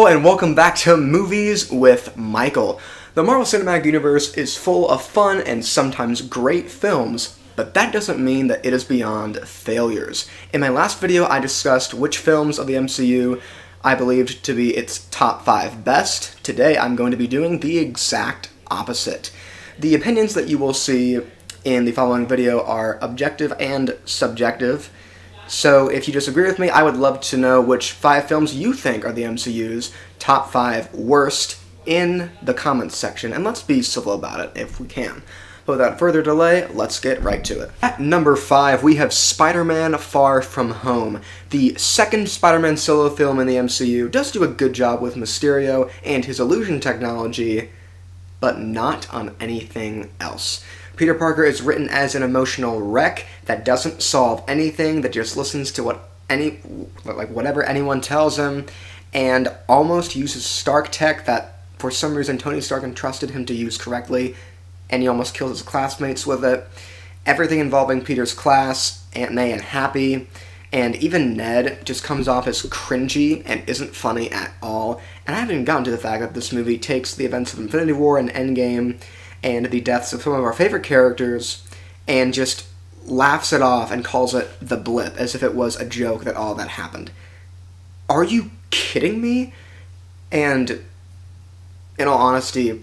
Hello and welcome back to Movies with Michael. The Marvel Cinematic Universe is full of fun and sometimes great films, but that doesn't mean that it is beyond failures. In my last video, I discussed which films of the MCU I believed to be its top 5 best. Today, I'm going to be doing the exact opposite. The opinions that you will see in the following video are objective and subjective. So if you disagree with me, I would love to know which 5 films you think are the MCU's top 5 worst in the comments section, and let's be civil about it if we can. But without further delay, let's get right to it. At number 5, we have Spider-Man Far From Home. The second Spider-Man solo film in the MCU does do a good job with Mysterio and his illusion technology, but not on anything else. Peter Parker is written as an emotional wreck that doesn't solve anything, that just listens to whatever anyone tells him, and almost uses Stark tech that, for some reason, Tony Stark entrusted him to use correctly, and he almost kills his classmates with it. Everything involving Peter's class, Aunt May and Happy, and even Ned just comes off as cringy and isn't funny at all. And I haven't even gotten to the fact that this movie takes the events of Infinity War and Endgame and the deaths of some of our favorite characters and just laughs it off and calls it the blip, as if it was a joke that all that happened. Are you kidding me? And in all honesty,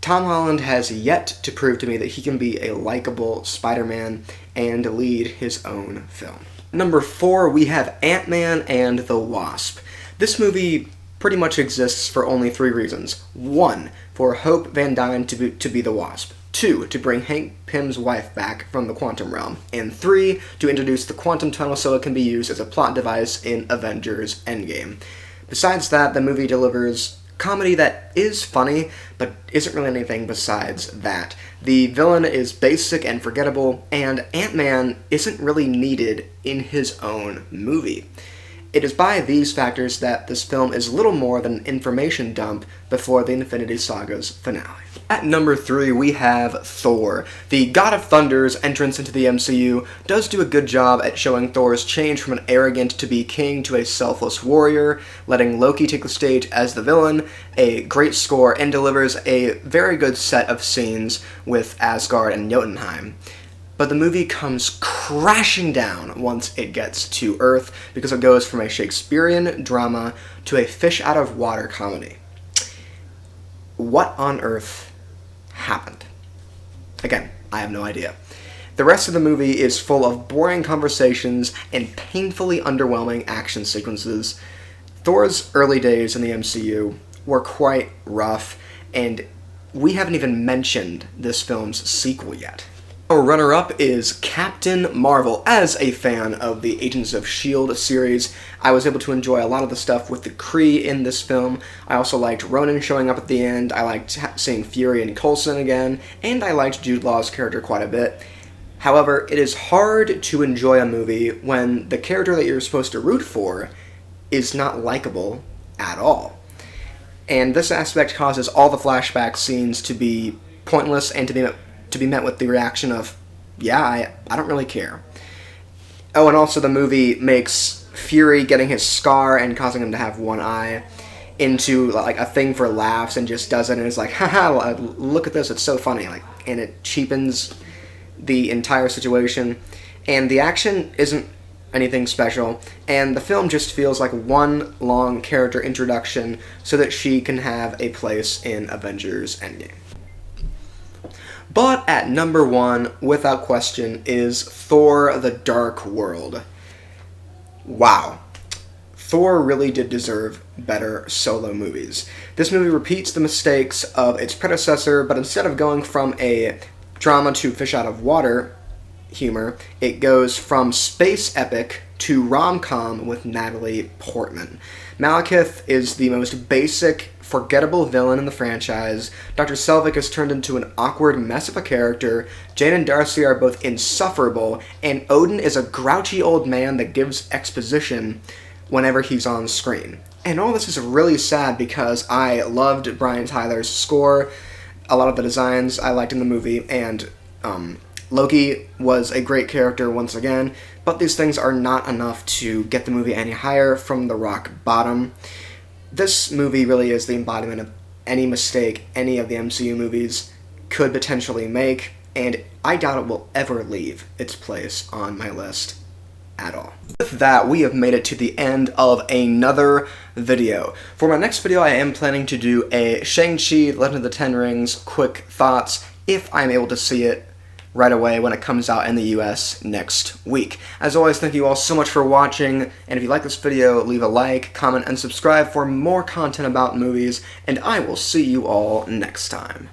Tom Holland has yet to prove to me that he can be a likable Spider-Man and lead his own film. Number 4, we have AntMan and the Wasp. This movie pretty much exists for only 3 reasons. 1, for Hope Van Dyne to be the Wasp. 2, to bring Hank Pym's wife back from the quantum realm. And 3, to introduce the quantum tunnel so it can be used as a plot device in Avengers Endgame. Besides that, the movie delivers comedy that is funny, but isn't really anything besides that. The villain is basic and forgettable, and Ant-Man isn't really needed in his own movie. It is by these factors that this film is little more than an information dump before the Infinity Saga's finale. At number 3, we have Thor. The God of Thunder's entrance into the MCU does do a good job at showing Thor's change from an arrogant to-be king to a selfless warrior, letting Loki take the stage as the villain, a great score, and delivers a very good set of scenes with Asgard and Jotunheim. But the movie comes crashing down once it gets to Earth because it goes from a Shakespearean drama to a fish-out-of-water comedy. What on earth happened? Again, I have no idea. The rest of the movie is full of boring conversations and painfully underwhelming action sequences. Thor's early days in the MCU were quite rough, and we haven't even mentioned this film's sequel yet. Our runner-up is Captain Marvel. As a fan of the Agents of S.H.I.E.L.D. series, I was able to enjoy a lot of the stuff with the Kree in this film. I also liked Ronan showing up at the end, I liked seeing Fury and Coulson again, and I liked Jude Law's character quite a bit. However, it is hard to enjoy a movie when the character that you're supposed to root for is not likable at all. And this aspect causes all the flashback scenes to be pointless and to be met with the reaction of, yeah, I don't really care. Oh, and also the movie makes Fury getting his scar and causing him to have one eye into like a thing for laughs, and just does it and is like, haha, look at this, it's so funny, and it cheapens the entire situation. And the action isn't anything special, and the film just feels like one long character introduction so that she can have a place in Avengers Endgame. But at number 1, without question, is Thor: The Dark World. Wow. Thor really did deserve better solo movies. This movie repeats the mistakes of its predecessor, but instead of going from a drama to fish-out-of-water humor, it goes from space epic to rom-com with Natalie Portman. Malekith is the most basic, forgettable villain in the franchise. Dr. Selvig is turned into an awkward mess of a character. Jane and Darcy are both insufferable, and Odin is a grouchy old man that gives exposition whenever he's on screen. And all this is really sad because I loved Brian Tyler's score, a lot of the designs I liked in the movie, and Loki was a great character once again, but these things are not enough to get the movie any higher from the rock bottom. this movie really is the embodiment of any mistake any of the MCU movies could potentially make, and I doubt it will ever leave its place on my list at all. With that, we have made it to the end of another video. For my next video, I am planning to do a Shang-Chi Legend of the Ten Rings quick thoughts, if I'm able to see it right away when it comes out in the US next week. As always, thank you all so much for watching, and if you like this video, leave a like, comment, and subscribe for more content about movies, and I will see you all next time.